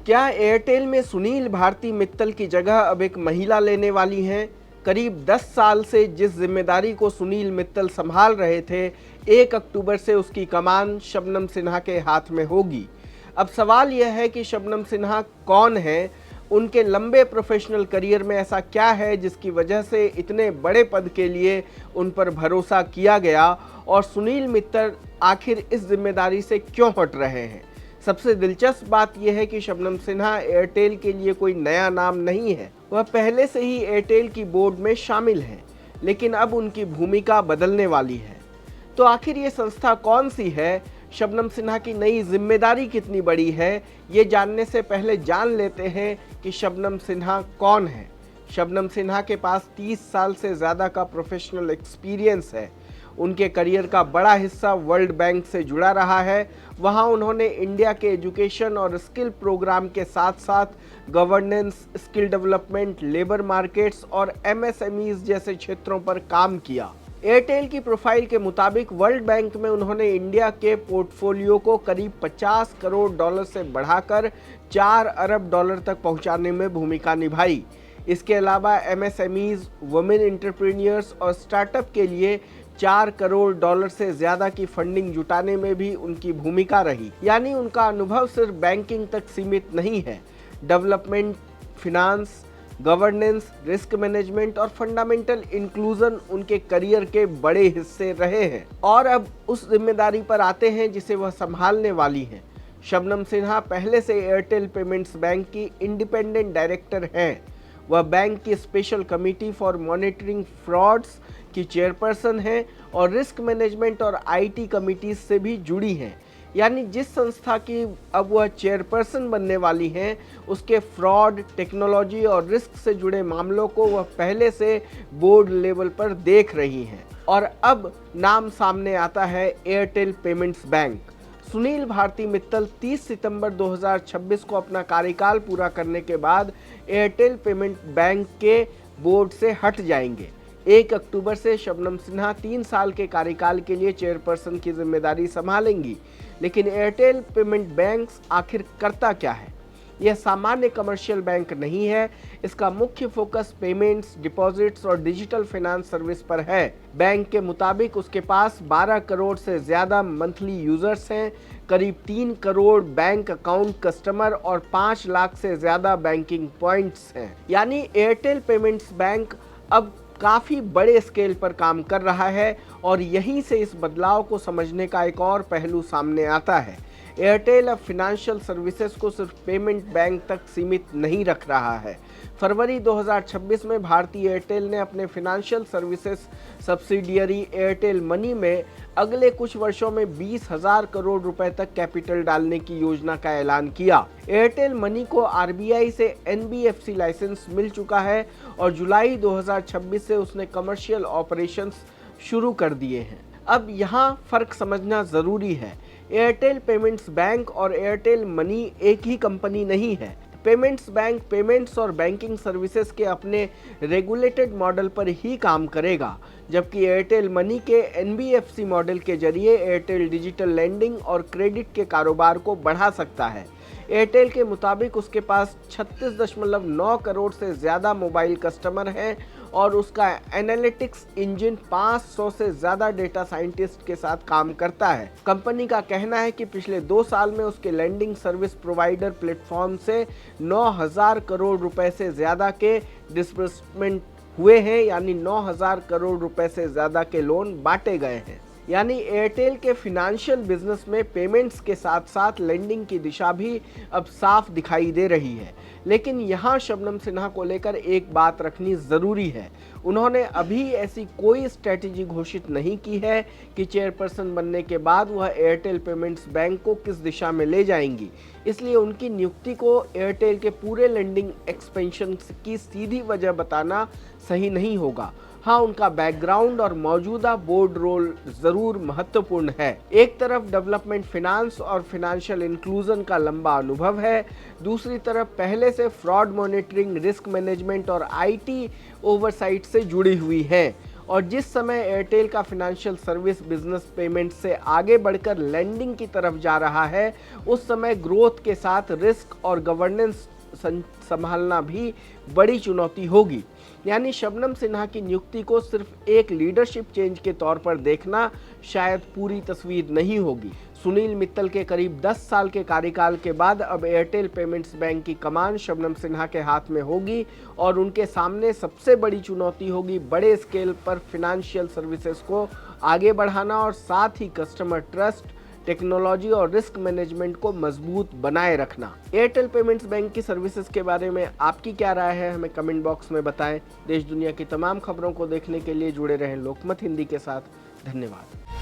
क्या एयरटेल में सुनील भारती मित्तल की जगह अब एक महिला लेने वाली हैं? करीब 10 साल से जिस जिम्मेदारी को सुनील मित्तल संभाल रहे थे, 1 अक्टूबर से उसकी कमान शबनम सिन्हा के हाथ में होगी। अब सवाल यह है कि शबनम सिन्हा कौन है? उनके लंबे प्रोफेशनल करियर में ऐसा क्या है जिसकी वजह से इतने बड़े पद के लिए उन पर भरोसा किया गया, और सुनील मित्तल आखिर इस जिम्मेदारी से क्यों हट रहे हैं? सबसे दिलचस्प बात यह है कि शबनम सिन्हा एयरटेल के लिए कोई नया नाम नहीं है। वह पहले से ही एयरटेल की बोर्ड में शामिल हैं, लेकिन अब उनकी भूमिका बदलने वाली है। तो आखिर ये संस्था कौन सी है? शबनम सिन्हा की नई जिम्मेदारी कितनी बड़ी है? ये जानने से पहले जान लेते हैं कि शबनम सिन्हा कौन है। शबनम सिन्हा के पास 30 साल से ज़्यादा का प्रोफेशनल एक्सपीरियंस है। उनके करियर का बड़ा हिस्सा वर्ल्ड बैंक से जुड़ा रहा है। वहां उन्होंने इंडिया के एजुकेशन और स्किल प्रोग्राम के साथ साथ governance, skill development, labour markets और एमएसएमईज जैसे क्षेत्रों पर काम किया। एयरटेल की प्रोफाइल के मुताबिक वर्ल्ड बैंक में उन्होंने इंडिया के पोर्टफोलियो को करीब 50 करोड़ डॉलर से बढ़ाकर 4 अरब डॉलर तक पहुंचाने में भूमिका निभाई। इसके अलावा एमएसएमईज, वुमेन एंटरप्रेन्योर्स और स्टार्टअप के लिए 4 करोड़ डॉलर से ज्यादा की फंडिंग जुटाने में भी उनकी भूमिका रही। यानी उनका अनुभव सिर्फ बैंकिंग तक सीमित नहीं है। Development, finance, governance, risk management और फंडामेंटल इंक्लूजन उनके करियर के बड़े हिस्से रहे हैं। और अब उस जिम्मेदारी पर आते हैं जिसे वह संभालने वाली हैं। शबनम सिन्हा पहले से एयरटेल पेमेंट्स बैंक की इंडिपेंडेंट डायरेक्टर हैं। वह बैंक की special committee for monitoring frauds की चेयरपर्सन हैं और रिस्क मैनेजमेंट और आईटी कमिटीज से भी जुड़ी हैं। यानी जिस संस्था की अब वह चेयरपर्सन बनने वाली हैं, उसके फ्रॉड, टेक्नोलॉजी और रिस्क से जुड़े मामलों को वह पहले से बोर्ड लेवल पर देख रही हैं। और अब नाम सामने आता है एयरटेल पेमेंट्स बैंक। सुनील भारती मित्तल 30 सितंबर 2026 को अपना कार्यकाल पूरा करने के बाद एयरटेल पेमेंट बैंक के बोर्ड से हट जाएंगे। 1 अक्टूबर से शबनम सिन्हा 3 साल के कार्यकाल के लिए चेयरपर्सन की जिम्मेदारी संभालेंगी। लेकिन एयरटेल पेमेंट बैंक आखिर करता क्या है? यह सामान्य कमर्शियल बैंक नहीं है। इसका मुख्य फोकस पेमेंट्स, डिपॉजिट्स और डिजिटल फाइनेंस सर्विस पर है। बैंक के मुताबिक उसके पास 12 करोड़ से ज़्यादा मंथली यूजर्स हैं, करीब 3 करोड़ बैंक अकाउंट कस्टमर और 5 लाख से ज़्यादा बैंकिंग पॉइंट्स हैं। यानी एयरटेल पेमेंट्स बैंक अब काफ़ी बड़े स्केल पर काम कर रहा है, और यहीं से इस बदलाव को समझने का एक और पहलू सामने आता है। एयरटेल अब फिनेंशियल सर्विसेज को सिर्फ पेमेंट बैंक तक सीमित नहीं रख रहा है। फरवरी 2026 में भारतीय एयरटेल ने अपने financial services subsidiary Airtel money में अगले कुछ वर्षों में 20,000 करोड़ रुपए तक कैपिटल डालने की योजना का ऐलान किया। एयरटेल मनी को आरबीआई से एनबीएफसी लाइसेंस मिल चुका है और जुलाई 2026 से उसने कमर्शियल ऑपरेशंस शुरू कर दिए हैं। अब यहाँ फर्क समझना जरूरी है। एयरटेल पेमेंट्स बैंक और एयरटेल मनी एक ही कंपनी नहीं है। पेमेंट्स बैंक पेमेंट्स और बैंकिंग सर्विसेज के अपने रेगुलेटेड मॉडल पर ही काम करेगा, जबकि एयरटेल मनी के एनबीएफसी मॉडल के जरिए एयरटेल डिजिटल लेंडिंग और क्रेडिट के कारोबार को बढ़ा सकता है। एयरटेल के मुताबिक उसके पास 36.9 करोड़ से ज़्यादा मोबाइल कस्टमर हैं और उसका एनालिटिक्स इंजन 500 से ज़्यादा डेटा साइंटिस्ट के साथ काम करता है। कंपनी का कहना है कि पिछले 2 साल में उसके लेंडिंग सर्विस प्रोवाइडर प्लेटफॉर्म से 9,000 करोड़ रुपए से ज़्यादा के डिसबर्समेंट हुए हैं, यानी 9,000 करोड़ रुपए से ज़्यादा के लोन बांटे गए हैं। यानी एयरटेल के फिनेंशियल बिजनेस में पेमेंट्स के साथ साथ लेंडिंग की दिशा भी अब साफ दिखाई दे रही है। लेकिन यहाँ शबनम सिन्हा को लेकर एक बात रखनी ज़रूरी है। उन्होंने अभी ऐसी कोई स्ट्रेटेजी घोषित नहीं की है कि चेयरपर्सन बनने के बाद वह एयरटेल पेमेंट्स बैंक को किस दिशा में ले जाएंगी। इसलिए उनकी नियुक्ति को एयरटेल के पूरे लेंडिंग एक्सपेंशन की सीधी वजह बताना सही नहीं होगा। हाँ, उनका बैकग्राउंड और मौजूदा बोर्ड रोल जरूर महत्वपूर्ण है। एक तरफ डेवलपमेंट फिनांस और फिनेंशियल इंक्लूजन का लंबा अनुभव है, दूसरी तरफ पहले से फ्रॉड मॉनिटरिंग, रिस्क मैनेजमेंट और आईटी ओवरसाइट से जुड़ी हुई है। और जिस समय एयरटेल का फाइनेंशियल सर्विस बिजनेस पेमेंट से आगे बढ़कर लैंडिंग की तरफ जा रहा है, उस समय ग्रोथ के साथ रिस्क और गवर्नेंस संभालना भी बड़ी चुनौती होगी। यानी शबनम सिन्हा की नियुक्ति को सिर्फ एक लीडरशिप चेंज के तौर पर देखना शायद पूरी तस्वीर नहीं होगी। सुनील मित्तल के करीब 10 साल के कार्यकाल के बाद अब एयरटेल पेमेंट्स बैंक की कमान शबनम सिन्हा के हाथ में होगी और उनके सामने सबसे बड़ी चुनौती होगी बड़े स्केल पर फाइनेंशियल सर्विसेज को आगे बढ़ाना और साथ ही कस्टमर ट्रस्ट, टेक्नोलॉजी और रिस्क मैनेजमेंट को मजबूत बनाए रखना। एयरटेल पेमेंट्स बैंक की सर्विसेज के बारे में आपकी क्या राय है, हमें कमेंट बॉक्स में बताएं। देश दुनिया की तमाम खबरों को देखने के लिए जुड़े रहें लोकमत हिंदी के साथ। धन्यवाद।